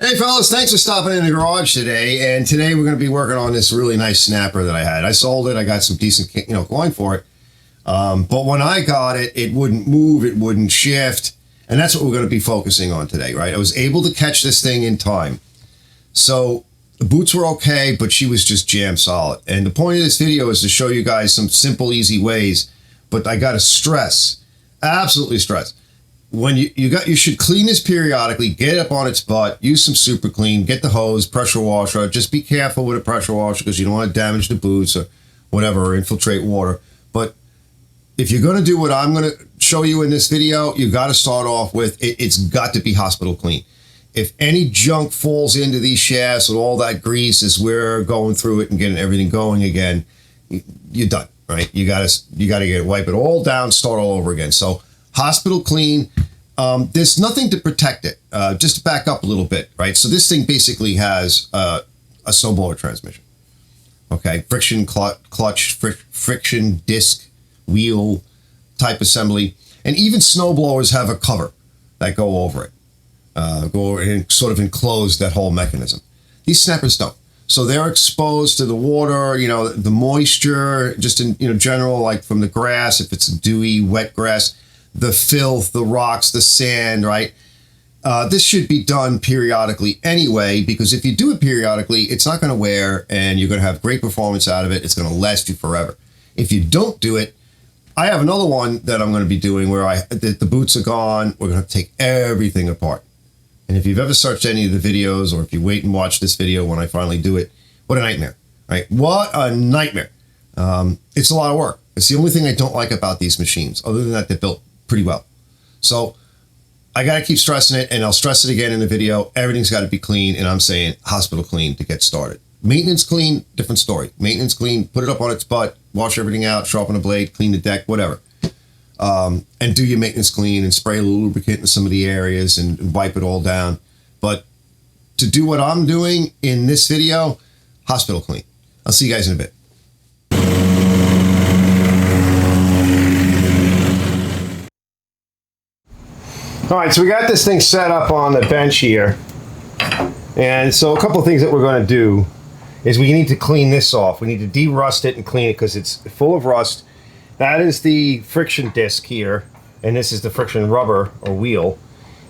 Hey fellas, thanks for stopping in the garage today. And today we're going to be working on this really nice snapper that I had. I sold it. I got some decent, coin for it. But when I got it, it wouldn't move. It wouldn't shift. And that's what we're going to be focusing on today, right? I was able to catch this thing in time. So the boots were okay, but she was just jam solid. And the point of this video is to show you guys some simple, easy ways. But I got to stress, absolutely stress. When you should clean this periodically, get it up on its butt, use some super clean, get the hose, pressure washer. Just be careful with a pressure washer because you don't want to damage the boots or whatever, or infiltrate water. But if you're going to do what I'm going to show you in this video, you got to start off with, it's got to be hospital clean. If any junk falls into these shafts with all that grease as we're going through it and getting everything going again, you're done, right? You got to wipe it all down, start all over again. So hospital clean. There's nothing to protect it. Just to back up a little bit, right? So this thing basically has a snowblower transmission. Okay, friction clutch, friction disc, wheel type assembly, and even snowblowers have a cover that go over it, go over and sort of enclose that whole mechanism. These snappers don't. So they're exposed to the water, the moisture, just in general, like from the grass, if it's a dewy, wet grass, the filth, the rocks, the sand, right? This should be done periodically anyway, because if you do it periodically, it's not going to wear and you're going to have great performance out of it. It's going to last you forever. If you don't do it, I have another one that I'm going to be doing where the boots are gone. We're going to take everything apart. And if you've ever searched any of the videos, or if you wait and watch this video when I finally do it, what a nightmare, right? What a nightmare. It's a lot of work. It's the only thing I don't like about these machines. Other than that, they're built pretty well. So I got to keep stressing it, and I'll stress it again in the video. Everything's got to be clean, and I'm saying hospital clean to get started. Maintenance clean, different story. Maintenance clean, put it up on its butt, wash everything out, sharpen a blade, clean the deck, whatever. And do your maintenance clean and spray a little lubricant in some of the areas and wipe it all down. But to do what I'm doing in this video, hospital clean. I'll see you guys in a bit. All right, so we got this thing set up on the bench here. And so a couple of things that we're going to do is we need to clean this off. We need to de-rust it and clean it because it's full of rust. That is the friction disc here, and this is the friction rubber or wheel.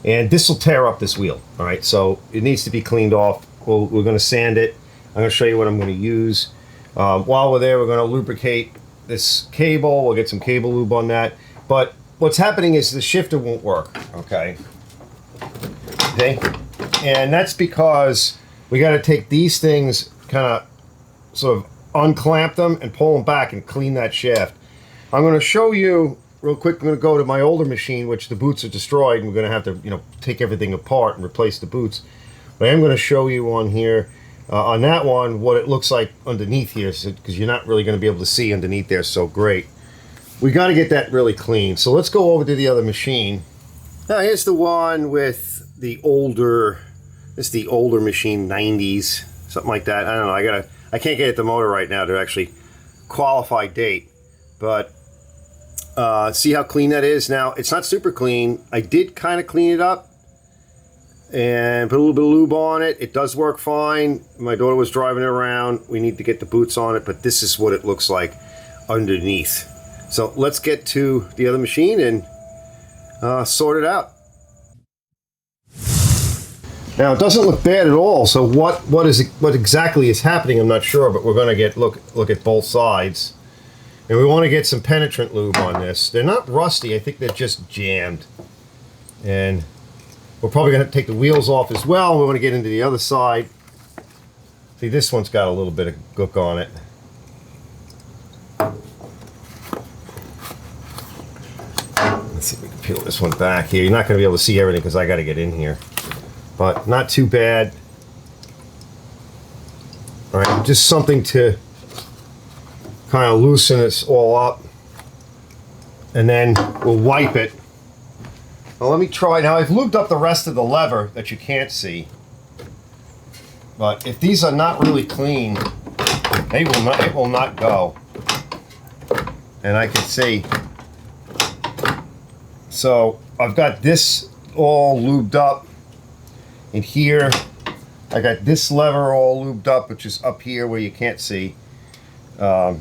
And this will tear up this wheel, all right? So it needs to be cleaned off. We're going to sand it. I'm going to show you what I'm going to use. While we're there, we're going to lubricate this cable. We'll get some cable lube on that. But what's happening is the shifter won't work, okay? And that's because we got to take these things, kind of sort of unclamp them and pull them back and clean that shaft. I'm going to show you real quick. I'm going to go to my older machine, which the boots are destroyed, and we're going to have to, take everything apart and replace the boots. But I am going to show you on here, on that one, what it looks like underneath here, because you're not really going to be able to see underneath there so great. We got to get that really clean. So let's go over to the other machine. Now here's the one with the older, this is the older machine, 90s, something like that. I don't know. I can't get at the motor right now to actually qualify date, but see how clean that is. Now it's not super clean. I did kind of clean it up and put a little bit of lube on it. It does work fine. My daughter was driving it around. We need to get the boots on it, but this is what it looks like underneath. So let's get to the other machine and sort it out. Now it doesn't look bad at all. So what exactly is happening? I'm not sure, but we're going to look at both sides, and we want to get some penetrant lube on this. They're not rusty. I think they're just jammed, and we're probably going to take the wheels off as well. We want to get into the other side. See, this one's got a little bit of gook on it. Let's see if we can peel this one back here. You're not going to be able to see everything because I got to get in here, but not too bad. All right, just something to kind of loosen this all up, and then we'll wipe it. Now let me try. Now I've lubed up the rest of the lever that you can't see, but if these are not really clean, it will not go. And I can see. So I've got this all lubed up in here. I got this lever all lubed up, which is up here where you can't see. But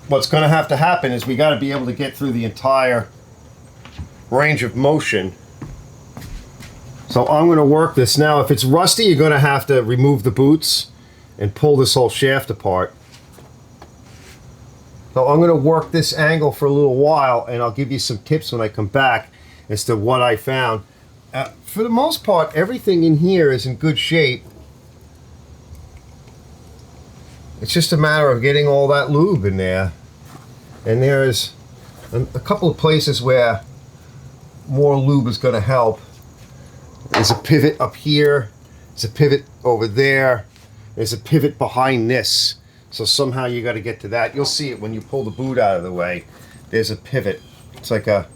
what's going to have to happen is we got to be able to get through the entire range of motion. So I'm going to work this now. If it's rusty, you're going to have to remove the boots and pull this whole shaft apart. So I'm going to work this angle for a little while, and I'll give you some tips when I come back as to what I found. For the most part, everything in here is in good shape. It's just a matter of getting all that lube in there. And there's a couple of places where more lube is going to help. There's a pivot up here. There's a pivot over there. There's a pivot behind this. So somehow you got to get to that. You'll see it when you pull the boot out of the way. There's a pivot. It's like a,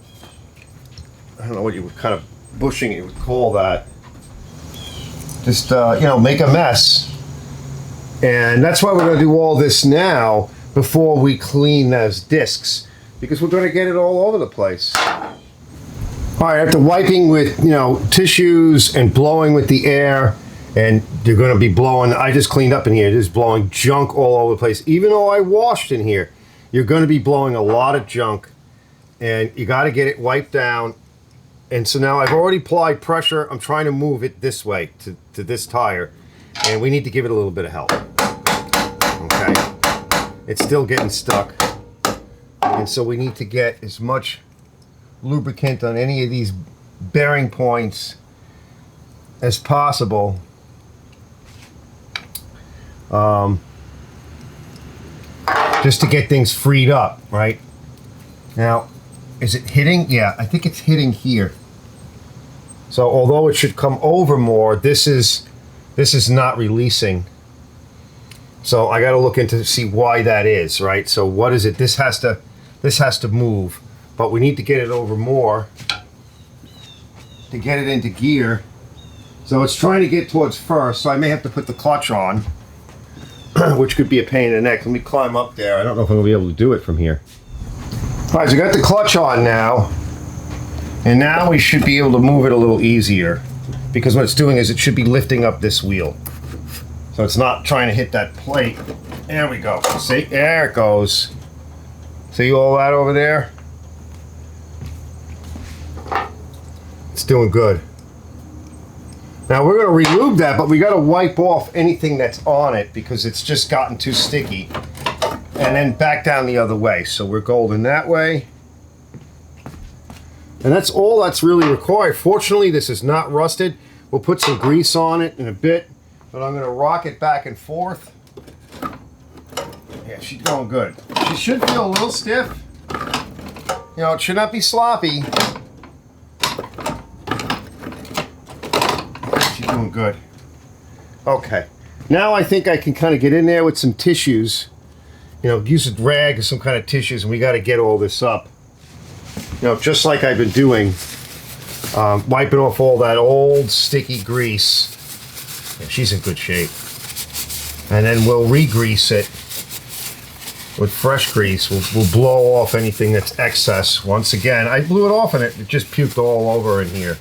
I don't know what you would kind of bushing you would call that. Just, you know, make a mess. And that's why we're going to do all this now before we clean those discs, because we're going to get it all over the place. All right, after wiping with, you know, tissues and blowing with the air, and you're going to be blowing, I just cleaned up in here, just blowing junk all over the place. Even though I washed in here, you're going to be blowing a lot of junk, and you got to get it wiped down. And so now I've already applied pressure. I'm trying to move it this way to this tire, and we need to give it a little bit of help. Okay, it's still getting stuck, and so we need to get as much lubricant on any of these bearing points as possible. Just to get things freed up, right? Now, is it hitting? Yeah, I think it's hitting here. So although it should come over more, this is not releasing. So I got to look into see why that is, right? So what is it? This has to move, but we need to get it over more to get it into gear. So it's trying to get towards first, so I may have to put the clutch on, which could be a pain in the neck. Let me climb up there. I don't know if I'm going to be able to do it from here. All right, so I got the clutch on now, and now we should be able to move it a little easier, because what it's doing is it should be lifting up this wheel. So it's not trying to hit that plate. There we go. See, there it goes. See all that over there? It's doing good. Now we're going to relube that, but we got to wipe off anything that's on it because it's just gotten too sticky. And then back down the other way. So we're golden that way. And that's all that's really required. Fortunately, this is not rusted. We'll put some grease on it in a bit, but I'm going to rock it back and forth. Yeah, she's going good. She should feel a little stiff. You know, it should not be sloppy. She's doing good. Okay. Now I think I can kind of get in there with some tissues. You know, use a rag or some kind of tissues, and we got to get all this up. You know, just like I've been doing, wiping off all that old sticky grease. Yeah, she's in good shape. And then we'll re-grease it with fresh grease. We'll blow off anything that's excess. Once again, I blew it off and it just puked all over in here.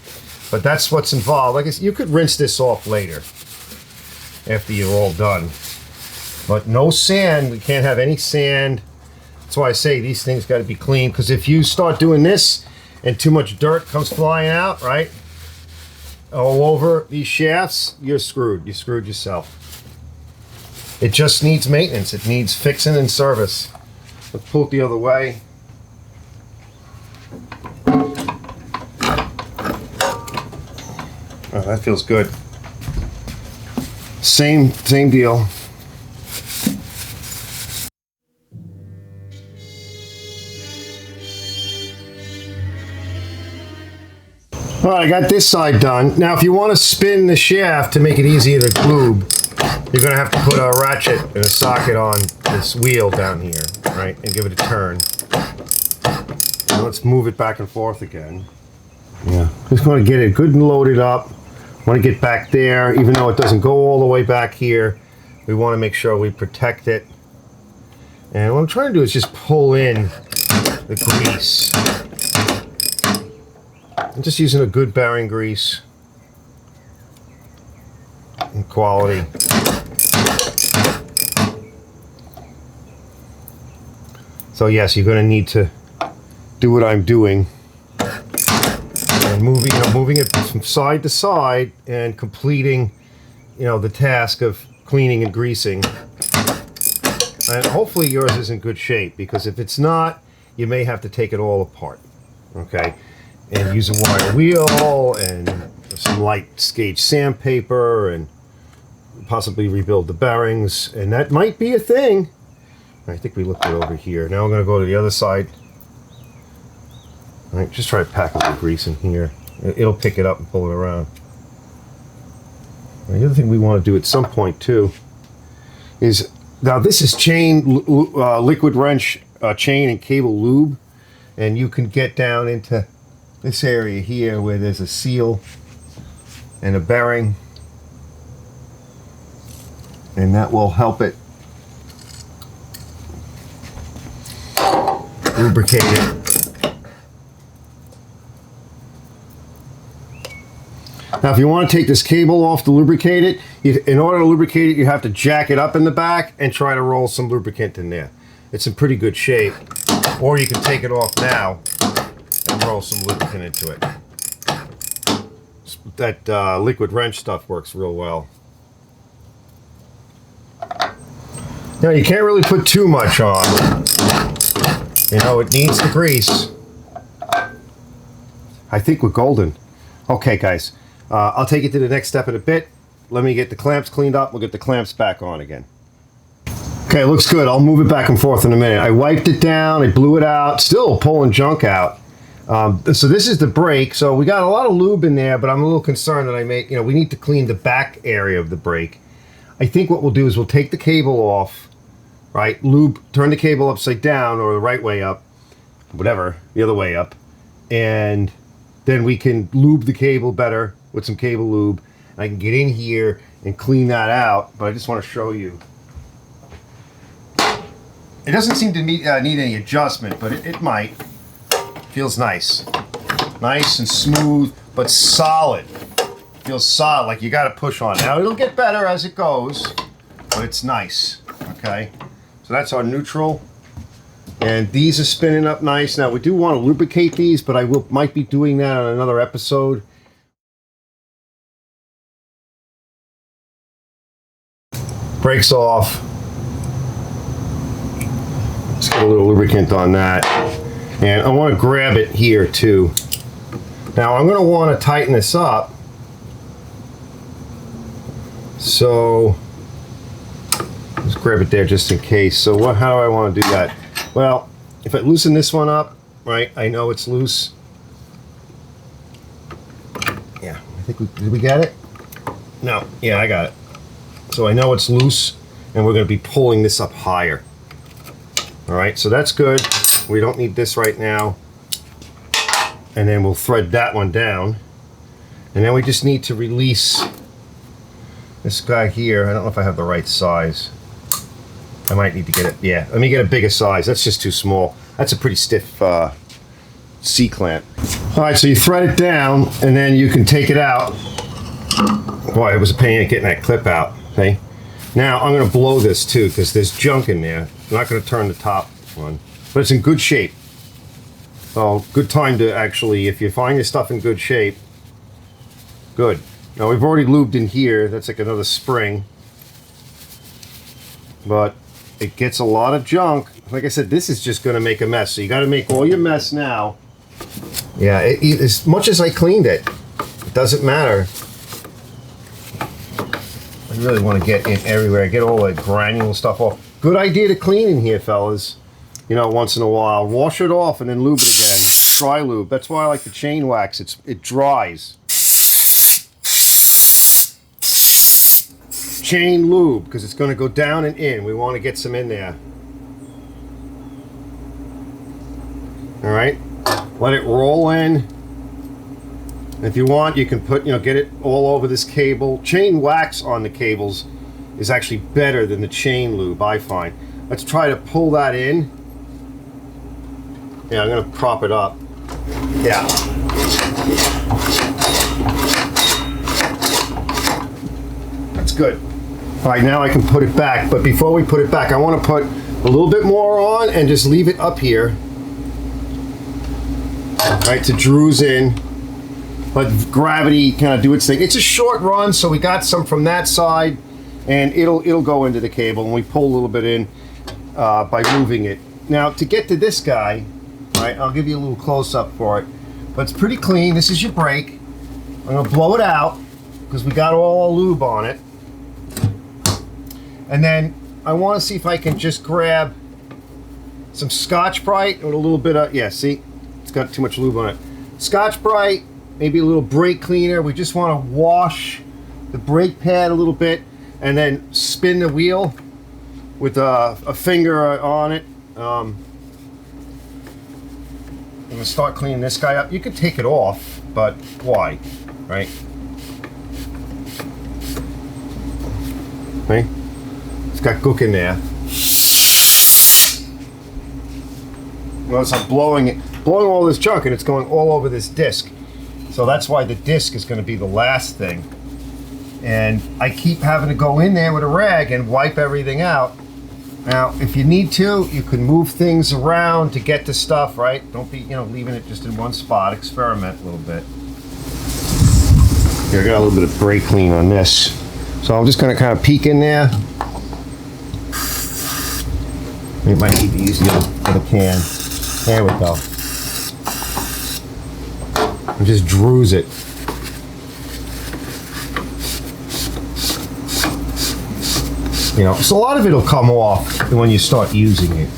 But that's what's involved. I guess you could rinse this off later after you're all done. But no sand. We can't have any sand. That's why I say these things got to be clean, because if you start doing this and too much dirt comes flying out, right, all over these shafts, you're screwed. You screwed yourself. It just needs maintenance. It needs fixing and service. Let's pull it the other way. Oh, that feels good. Same deal. All right, I got this side done. Now, if you want to spin the shaft to make it easier to lube, you're going to have to put a ratchet and a socket on this wheel down here, right, and give it a turn. Now let's move it back and forth again. Yeah, just going to get it good and loaded up. Want to get back there, even though it doesn't go all the way back here. We want to make sure we protect it. And what I'm trying to do is just pull in the grease. I'm just using a good bearing grease. and quality. So yes, you're going to need to do what I'm doing and moving it from side to side and completing, the task of cleaning and greasing. And hopefully yours is in good shape, because if it's not, you may have to take it all apart, okay? And use a wire wheel and some light gauge sandpaper and possibly rebuild the bearings, and that might be a thing. I think we looked it over here. Now I'm going to go to the other side. All right, just try to pack a little grease in here. It'll pick it up and pull it around. The other thing we want to do at some point too is, now this is liquid wrench chain and cable lube, and you can get down into this area here where there's a seal and a bearing, and that will help it lubricate it. Now if you want to take this cable off to lubricate it, in order to lubricate it, you have to jack it up in the back and try to roll some lubricant in there. It's in pretty good shape. Or you can take it off now and roll some lubricant into it. That liquid wrench stuff works real well. Now you can't really put too much on. It needs the grease. I think we're golden. Okay, guys. I'll take it to the next step in a bit. Let me get the clamps cleaned up. We'll get the clamps back on again. Okay, it looks good. I'll move it back and forth in a minute. I wiped it down. I blew it out. Still pulling junk out. So this is the brake. So we got a lot of lube in there, but I'm a little concerned that we need to clean the back area of the brake. I think what we'll do is we'll take the cable off, right? Turn the cable upside down, or the right way up, whatever, the other way up, and then we can lube the cable better with some cable lube. And I can get in here and clean that out, but I just want to show you. It doesn't seem to need any adjustment, but it might. Feels nice. Nice and smooth, but solid. Feels solid, like you got to push on. Now it'll get better as it goes, but it's nice, okay? So that's our neutral. And these are spinning up nice. Now we do want to lubricate these, but I might be doing that on another episode. Brakes off. Let's get a little lubricant on that. And I want to grab it here too. Now I'm going to want to tighten this up. So let's grab it there just in case. So how do I want to do that? Well, if I loosen this one up, right, I know it's loose. Yeah, I think did we get it? No, yeah, I got it. So I know it's loose, and we're going to be pulling this up higher. All right, so that's good. We don't need this right now. And then we'll thread that one down. And then we just need to release this guy here. I don't know if I have the right size. I might need to get it. Yeah, let me get a bigger size. That's just too small. That's a pretty stiff C-clamp. All right, so you thread it down, and then you can take it out. Boy, it was a pain getting that clip out. Okay. Now I'm going to blow this too, because there's junk in there. I'm not going to turn the top one, but it's in good shape. So good time to actually, if you find your stuff in good shape, good. Now we've already lubed in here. That's like another spring, but it gets a lot of junk. Like I said, this is just going to make a mess. So you got to make all your mess now. Yeah, as much as I cleaned it, it doesn't matter. I really want to get in everywhere. Get all the granule stuff off. Good idea to clean in here, fellas. Once in a while. Wash it off and then lube it again. Dry lube. That's why I like the chain wax. It dries. Chain lube, because it's going to go down and in. We want to get some in there. All right. Let it roll in. If you want, you can put, get it all over this cable. Chain wax on the cables is actually better than the chain lube, I find. Let's try to pull that in. Yeah, I'm going to prop it up. Yeah. That's good. All right, now I can put it back. But before we put it back, I want to put a little bit more on and just leave it up here. All right, to druze in. Let gravity kind of do its thing. It's a short run, so we got some from that side, and it'll go into the cable, and we pull a little bit in by moving it. Now, to get to this guy, all right, I'll give you a little close-up for it, but it's pretty clean. This is your brake. I'm going to blow it out because we got all lube on it. And then I want to see if I can just grab some Scotch-Brite with a little bit of, yeah, see? It's got too much lube on it. Scotch-Brite, maybe a little brake cleaner. We just want to wash the brake pad a little bit and then spin the wheel with a finger on it. I'm going to start cleaning this guy up. You could take it off, but why, right? Okay. It's got gook in there. Notice I'm blowing all this junk, and it's going all over this disc. So that's why the disc is going to be the last thing. And I keep having to go in there with a rag and wipe everything out. Now, if you need to, you can move things around to get to stuff, right? Don't be, leaving it just in one spot. Experiment a little bit. Here, I got a little bit of brake clean on this. So I'm just going to kind of peek in there. You might need to use the other can. There we go. And just druze it. So a lot of it will come off when you start using it.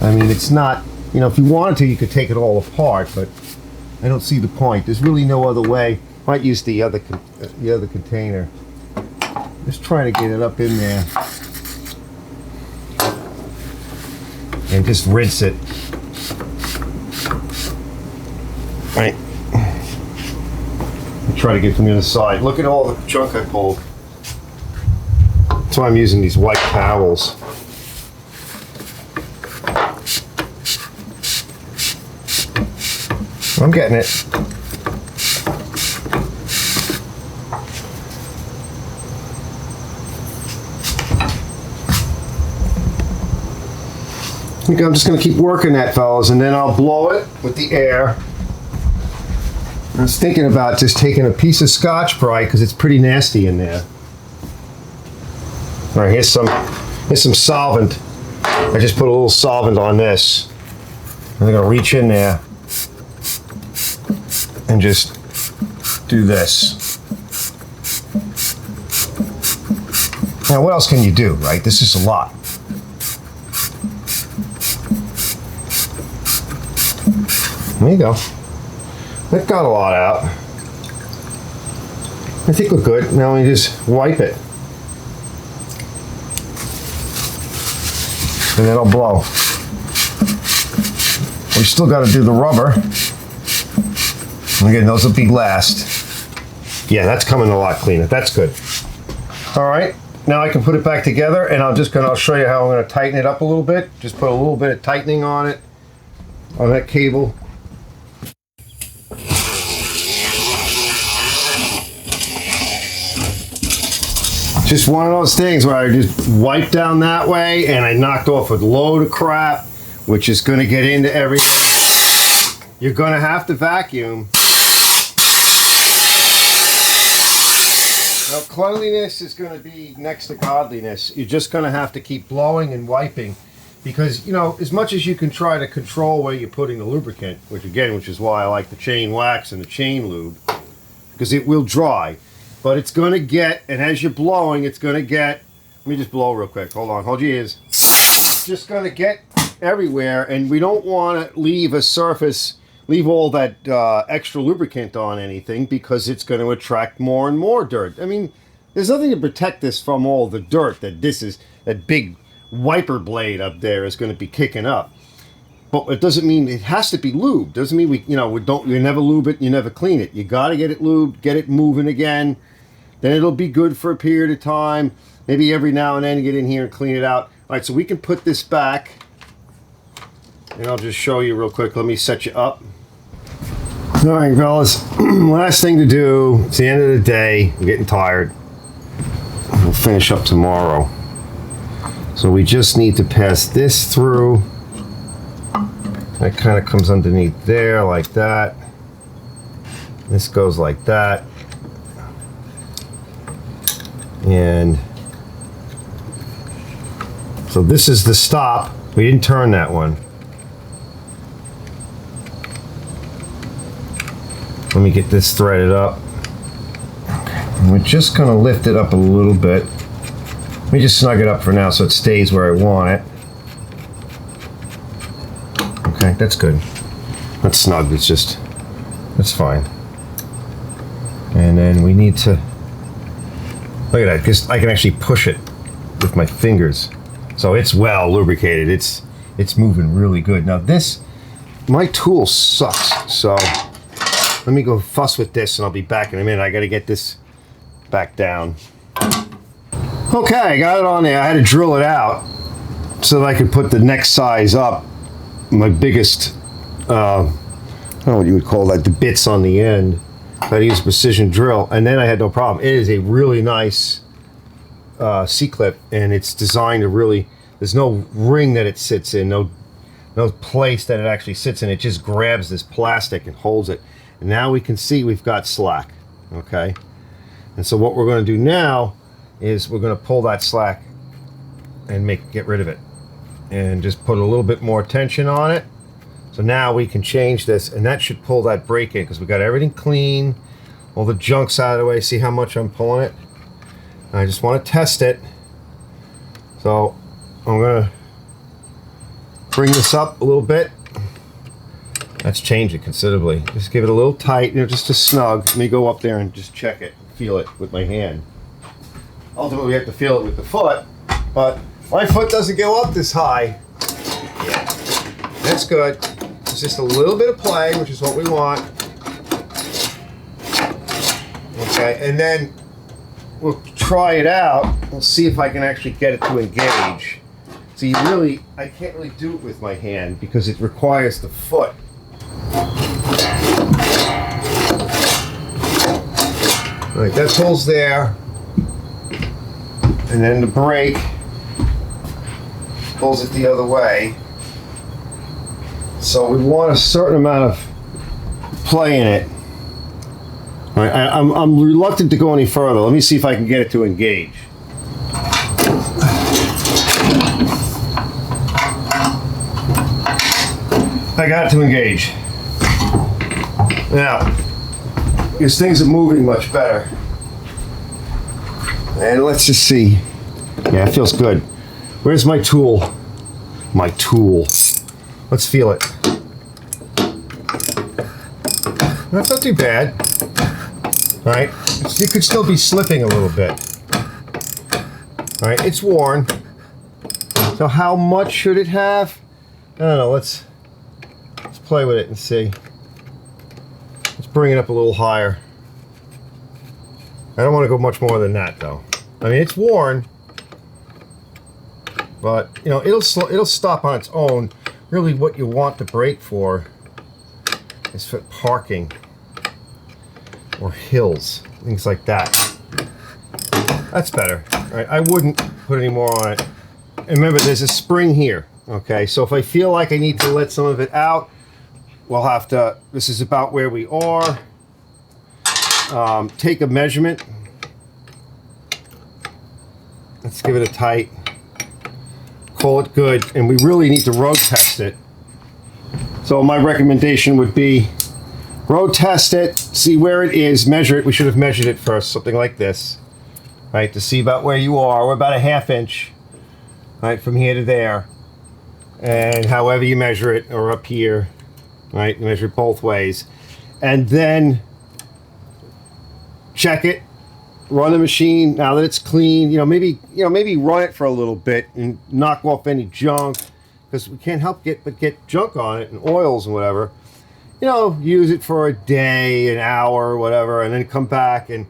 I mean, it's not, if you wanted to, you could take it all apart, but I don't see the point. There's really no other way. Might use the other container. Just trying to get it up in there. And just rinse it. Right. Try to get from the other side. Look at all the junk I pulled. That's why I'm using these white towels. I'm getting it. I'm just going to keep working that, fellas, and then I'll blow it with the air. I was thinking about just taking a piece of Scotch-Brite because it's pretty nasty in there. All right, here's some solvent. I just put a little solvent on this. I'm going to reach in there and just do this. Now, what else can you do, right? This is a lot. There you go. That got a lot out. I think we're good. Now we just wipe it. And then I'll blow. We still got to do the rubber. Again, those will be last. Yeah, that's coming a lot cleaner. That's good. All right. Now I can put it back together, and I'll show you how I'm going to tighten it up a little bit. Just put a little bit of tightening on it, on that cable. Just one of those things where I just wipe down that way and I knocked off a load of crap, which is going to get into everything. You're going to have to vacuum. Now, cleanliness is going to be next to godliness. You're just going to have to keep blowing and wiping because, as much as you can try to control where you're putting the lubricant, which is why I like the chain wax and the chain lube, because it will dry. But it's going to get, and as you're blowing, it's going to get, let me just blow real quick. Hold on, hold your ears. It's just going to get everywhere, and we don't want to leave a surface, leave all that extra lubricant on anything because it's going to attract more and more dirt. I mean, there's nothing to protect this from all the dirt that big wiper blade up there is going to be kicking up. But it doesn't mean it has to be lubed. Doesn't mean you never lube it, you never clean it. You got to get it lubed, get it moving again. Then it'll be good for a period of time. Maybe every now and then get in here and clean it out. All right, so we can put this back. And I'll just show you real quick. Let me set you up. All right, fellas. Last thing to do. It's the end of the day. I'm getting tired. We'll finish up tomorrow. So we just need to pass this through. That kind of comes underneath there like that. This goes like that. And so this is the stop. We didn't turn that one. Let me get this threaded up. And we're just going to lift it up a little bit. Let me just snug it up for now so it stays where I want it. Okay, that's good. That's snug, it's just, that's fine. And then we need to, look at that, because I can actually push it with my fingers. So it's well lubricated, it's moving really good. Now this, my tool sucks, so let me go fuss with this and I'll be back in a minute. I gotta get this back down. Okay, I got it on there. I had to drill it out so that I could put the next size up. My biggest, I don't know what you would call that, the bits on the end. I had to use a precision drill, and then I had no problem. It is a really nice C-clip, and it's designed to really, there's no ring that it sits in, no place that it actually sits in. It just grabs this plastic and holds it. And now we can see we've got slack, okay? And so what we're going to do now is we're going to pull that slack and get rid of it. And just put a little bit more tension on it. So now we can change this, and that should pull that brake in because we got everything clean, all the junk's out of the way. See how much I'm pulling it? I just want to test it. So I'm gonna bring this up a little bit. That's changed it considerably. Just give it a little tight, just a snug. Let me go up there and just check it, feel it with my hand. Ultimately, we have to feel it with the foot, but my foot doesn't go up this high. Yeah, that's good. It's just a little bit of play, which is what we want. Okay, and then we'll try it out. We'll see if I can actually get it to engage. So I can't really do it with my hand because it requires the foot. All right, that pulls there. And then the brake pulls it the other way. So we want a certain amount of play in it. All right, I'm reluctant to go any further. Let me see if I can get it to engage. I got it to engage. Now, because things are moving much better. And let's just see. Yeah, it feels good. Where's my tool? My tool. Let's feel it. That's not too bad. All right, it could still be slipping a little bit. All right, it's worn. So how much should it have? I don't know, let's play with it and see. Let's bring it up a little higher. I don't want to go much more than that though. I mean, it's worn, but it'll stop on its own. Really what you want the brake for is for parking or hills, things like that. That's better. All right, I wouldn't put any more on it. And remember, there's a spring here, okay? So if I feel like I need to let some of it out, we'll have to, this is about where we are. Take a measurement. Let's give it a tight. Call it good, and we really need to road test it. So my recommendation would be road test it, see where it is, measure it. We should have measured it first, something like this, right, to see about where you are. We're about a 1/2 inch, right, from here to there. And however you measure it, or up here, right, you measure it both ways. And then check it, run the machine now that it's clean. Maybe run it for a little bit and knock off any junk, because we can't help but get junk on it and oils and whatever. Use it for a day, an hour, whatever, and then come back and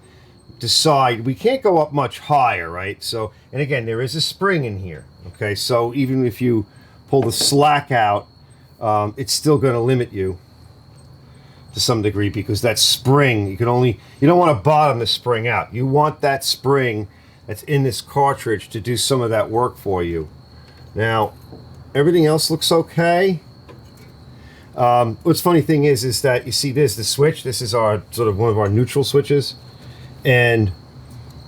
decide. We can't go up much higher, right? So, and again, there is a spring in here, okay? So even if you pull the slack out, it's still going to limit you to some degree, because that spring, you don't want to bottom the spring out. You want that spring that's in this cartridge to do some of that work for you. Now, everything else looks okay. What's funny thing is that you see the switch. This is our sort of one of our neutral switches, and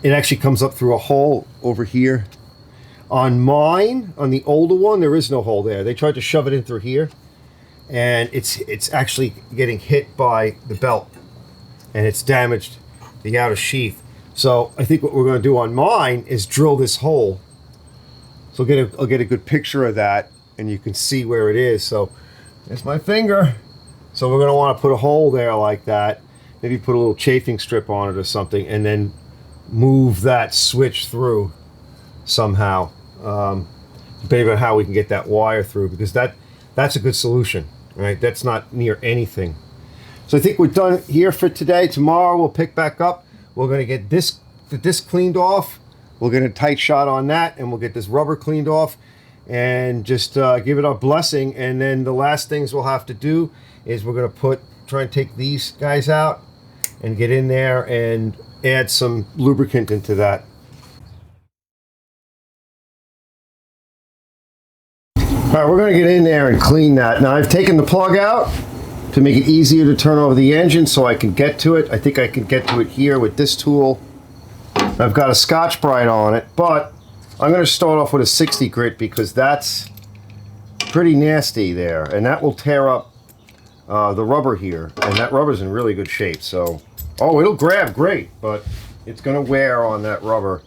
it actually comes up through a hole over here. On mine, on the older one, there is no hole there. They tried to shove it in through here, and it's actually getting hit by the belt, and it's damaged the outer sheath. So I think what we're going to do on mine is drill this hole. So I'll get a good picture of that, and you can see where it is. So there's my finger. So we're going to want to put a hole there like that. Maybe put a little chafing strip on it or something, and then move that switch through somehow. Depending on how we can get that wire through, because that's a good solution, right? That's not near anything. So I think we're done here for today. Tomorrow we'll pick back up. We're going to get the disc cleaned off. We'll get a tight shot on that, and we'll get this rubber cleaned off, and just give it a blessing. And then the last things we'll have to do is we're going to try and take these guys out and get in there and add some lubricant into that. All right, we're going to get in there and clean that. Now I've taken the plug out to make it easier to turn over the engine so I can get to it. I think I can get to it here with this tool. I've got a Scotch-Brite on it, but I'm going to start off with a 60 grit because that's pretty nasty there, and that will tear up the rubber here, and that rubber's in really good shape. So, oh, it'll grab great, but it's going to wear on that rubber,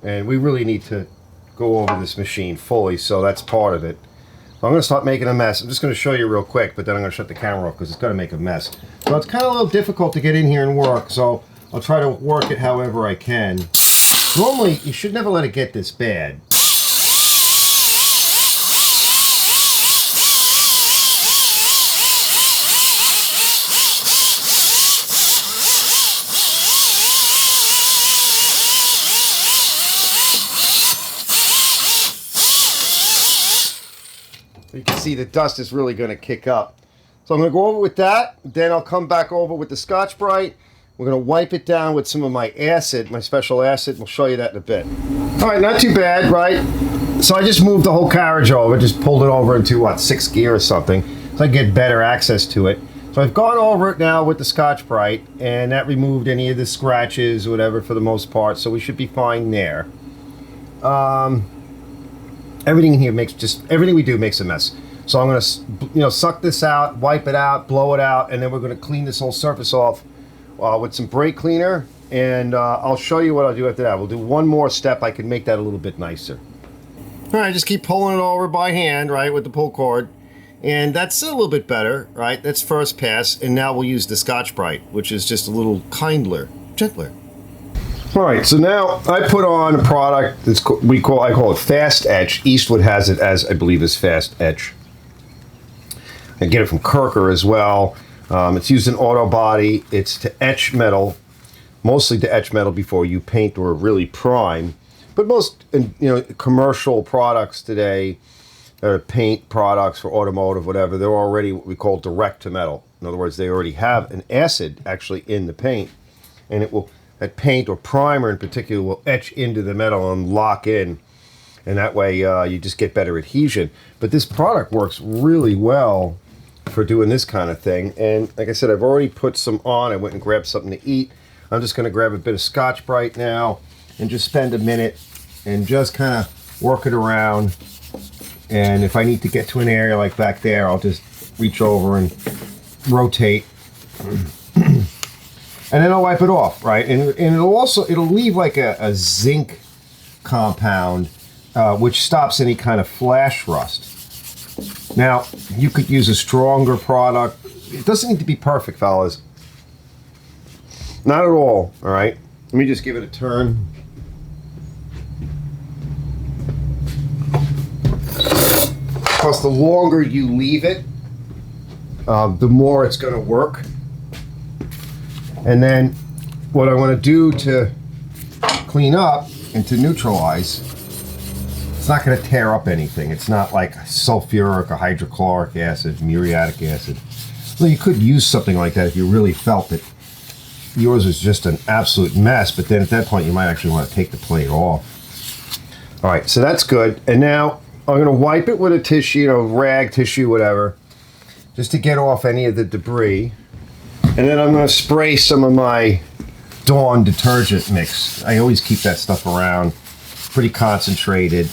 and we really need to go over this machine fully, so that's part of it. So I'm going to start making a mess. I'm just going to show you real quick, but then I'm going to shut the camera off because it's going to make a mess. So it's kind of a little difficult to get in here and work, so I'll try to work it however I can. Normally, you should never let it get this bad. You can see the dust is really going to kick up. So I'm going to go over with that. Then I'll come back over with the Scotch-Brite. We're going to wipe it down with some of my acid, my special acid. We'll show you that in a bit. All right, not too bad, right? So I just moved the whole carriage over, just pulled it over into, what, 6th gear or something, so I can get better access to it. So I've gone over it now with the Scotch-Brite, and that removed any of the scratches or whatever for the most part, so we should be fine there. Everything in here everything we do makes a mess. So I'm going to, suck this out, wipe it out, blow it out, and then we're going to clean this whole surface off with some brake cleaner, and I'll show you what I'll do after that. We'll do one more step. I can make that a little bit nicer. All right, just keep pulling it over by hand, right, with the pull cord, and that's a little bit better, right? That's first pass, and now we'll use the Scotch-Brite, which is just a little gentler. All right, so now I put on a product that's I call it Fast Etch. Eastwood has it as, I believe, as Fast Etch. I get it from Kirker as well. It's used in auto body. It's to etch metal, mostly to etch metal before you paint or really prime. But most commercial products today, paint products for automotive, whatever, they're already what we call direct to metal. In other words, they already have an acid actually in the paint, and that paint or primer in particular will etch into the metal and lock in, and that way you just get better adhesion. But this product works really well for doing this kind of thing, and like I said, I've already put some on. I went and grabbed something to eat. I'm just going to grab a bit of Scotch-Brite now and just spend a minute and just kind of work it around, and if I need to get to an area like back there, I'll just reach over and rotate. And then I'll wipe it off, right? And it'll leave like a zinc compound, which stops any kind of flash rust. Now, you could use a stronger product. It doesn't need to be perfect, fellas. Not at all right? Let me just give it a turn. Because the longer you leave it, the more it's going to work. And then what I want to do to clean up and to neutralize, it's not going to tear up anything. It's not like sulfuric or hydrochloric acid, muriatic acid. Well, you could use something like that if you really felt it. yours is just an absolute mess, but then at that point you might actually want to take the plate off. All right, so that's good. And now I'm going to wipe it with a tissue, rag, tissue, whatever, just to get off any of the debris. And then I'm going to spray some of my Dawn detergent mix. I always keep that stuff around, pretty concentrated.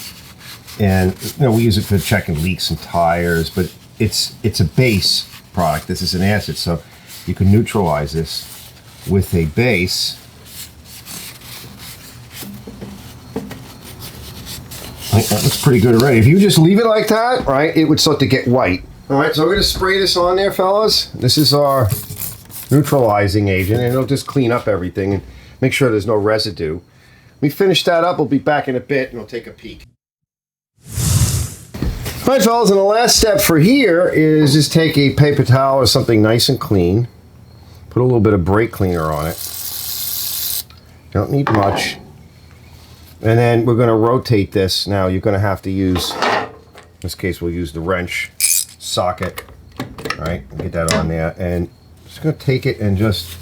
And we use it for checking leaks and tires, but it's a base product. This is an acid, so you can neutralize this with a base. I think that looks pretty good already. If you just leave it like that, right, it would start to get white. All right, so we're going to spray this on there, fellas. This is our neutralizing agent, and it'll just clean up everything and make sure there's no residue. When we finish that up, we'll be back in a bit, and we'll take a peek. All right, fellas, and the last step for here is just take a paper towel or something nice and clean. Put a little bit of brake cleaner on it. Don't need much. And then we're going to rotate this. Now you're going to have to use, in this case we'll use the wrench socket. All right, get that on there. And just going to take it and just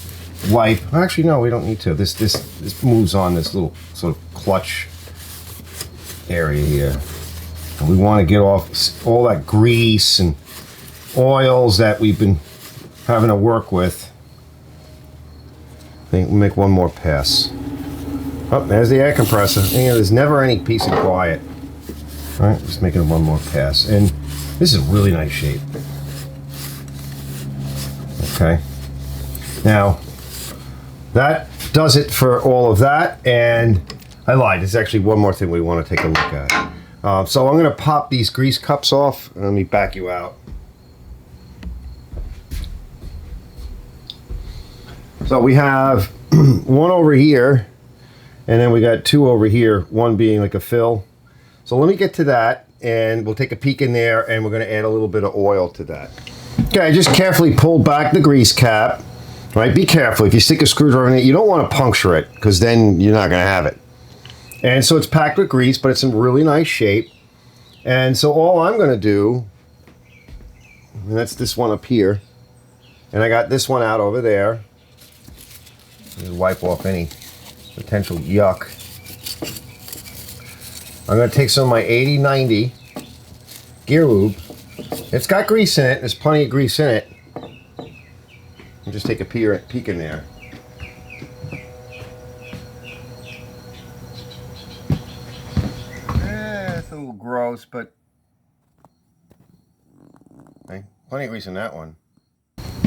wipe. Actually, no, we don't need to. This moves on this little sort of clutch area here. And we want to get off all that grease and oils that we've been having to work with. I think we'll make one more pass. Oh, there's the air compressor. There's never any peace and quiet. All right, just making one more pass. And this is really nice shape. Okay. Now, that does it for all of that. And I lied. There's actually one more thing we want to take a look at. So I'm going to pop these grease cups off, and let me back you out. So we have one over here, and then we got two over here, one being like a fill. So let me get to that, and we'll take a peek in there, and we're going to add a little bit of oil to that. Okay, just carefully pull back the grease cap. Right, be careful. If you stick a screwdriver in it, you don't want to puncture it, because then you're not going to have it. And so it's packed with grease, but it's in really nice shape. And so all I'm going to do, and that's this one up here, and I got this one out over there. Just wipe off any potential yuck. I'm going to take some of my 80/90 gear lube. It's got grease in it. There's plenty of grease in it. And just take a peek in there. It's a little gross, but okay, plenty of grease in that one.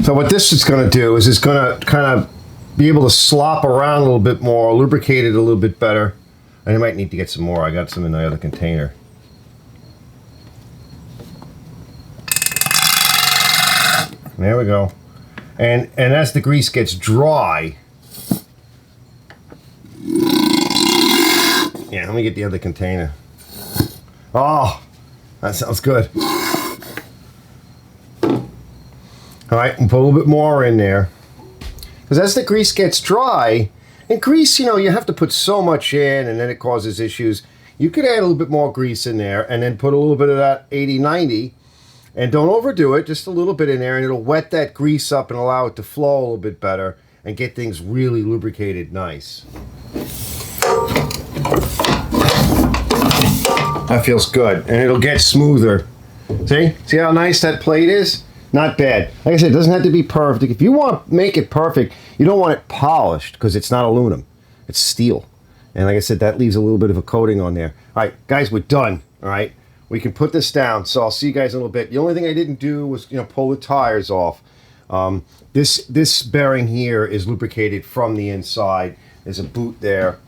So what this is going to do is it's going to kind of be able to slop around a little bit more, lubricate it a little bit better. And I might need to get some more. I got some in the other container. There we go. And as the grease gets dry, yeah, let me get the other container. Oh, that sounds good. All right, and put a little bit more in there. Because as the grease gets dry, and grease, you have to put so much in and then it causes issues. You could add a little bit more grease in there and then put a little bit of that 80/90. And don't overdo it, just a little bit in there, and it'll wet that grease up and allow it to flow a little bit better and get things really lubricated nice. That feels good, and it'll get smoother. See how nice that plate is? Not bad. Like I said, it doesn't have to be perfect. If you want to make it perfect, you don't want it polished because it's not aluminum. It's steel. And like I said, that leaves a little bit of a coating on there. All right, guys, we're done. All right. We can put this down, so I'll see you guys in a little bit. The only thing I didn't do was, pull the tires off. This bearing here is lubricated from the inside. There's a boot there.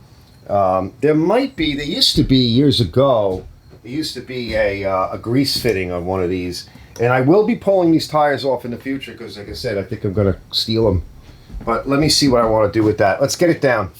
There used to be years ago, there used to be a grease fitting on one of these. And I will be pulling these tires off in the future because, like I said, I think I'm going to steal them. But let me see what I want to do with that. Let's get it down.